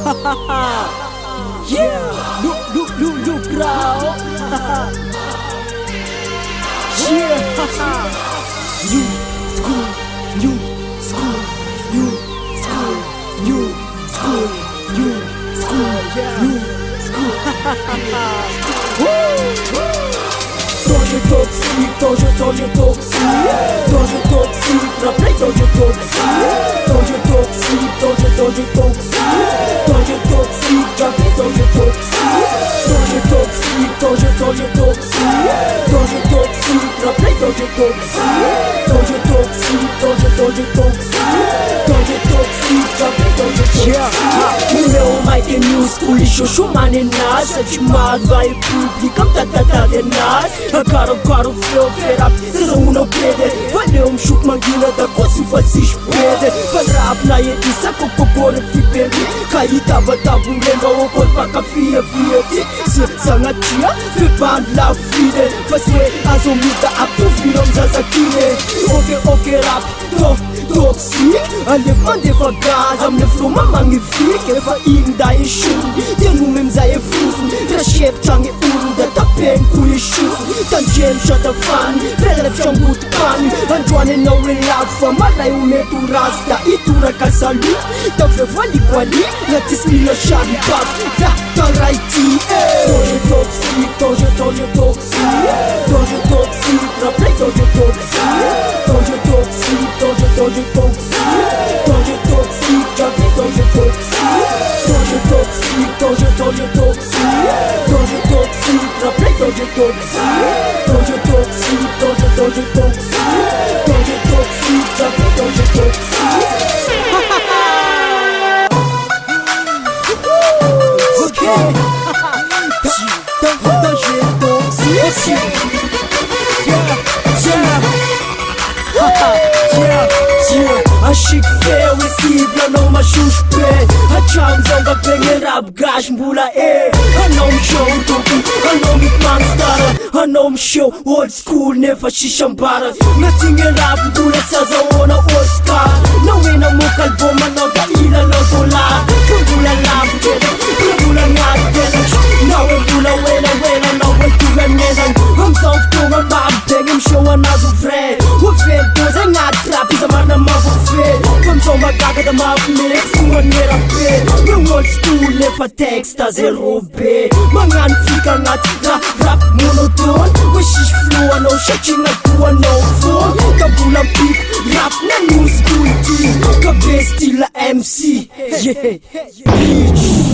Yeah, look bro. Yeah, new school, new school, new school, new school, new school, new school. Тоже токсик, тоже токсик, тоже токсик, rappelez тоже токсик, тоже токсик, тоже токсик, тоже токсик, rappelez тоже токсik, тоже токсик, тоже токсik, тоже токсик, rappelez тоже токсик, тоже токсик, тоже tokсik, rappelez тоже токсik. You know my new school is shosho manenas, such mad by public, I'm tatadenas. Caro feu ferap, să una piede. Valeu șuc manghina da cosi fațiș piede. Valrap na e disa cu cocore fi peri. Caita batabu lema o corpa ca fie vieti. Se sangatia fe band la fide. Faswe azomita aptu finom zazakine. Oke rap toxic. Aleman de vagaz am neflo magnifique. Eva inda e shun. De numem za e fufu. Trashep change uru da tapen ku e shufu. Tanjem shata fan, velef shambut pan. Antoine no relax for malai umetu rasta. Itura ka salu, ta vevali kwali. Latis mila shari bab, da taraiti. Toje toxic, toje toxic, toje toxic, rappelez toje toxic, toje toxic, toje toxic, toje toxic, rappelez toje toxic, toje toxic, toje toxic, toje toxic, rappelez toje toxic, toje toxic, toje toxic, rappelez toje toxic. Okay. A chic feu e sigla não machuche pé. A chamzão da penha rap gás mbula e. A nome show toku, a nome manstar. A nome show old school never shishambara. Nothing in rap mbula saza ona Oscar. Não é na moca alboma não da ila logola. Mbula love jeda, mbula ngat jeda. Não é mbula wena não é tu remezan. I'm soft to my map, beg show another friend. O fed does a ngat trap is a man a mother. Come so magaga da mapne fuwa nera pe. The old school never text a zero B. Mangan fika ngat rap monotone. Wishish flow no shaking a tua no phone. Kabula beat rap na new school team. Kabesti la MC. Yeah, bitch.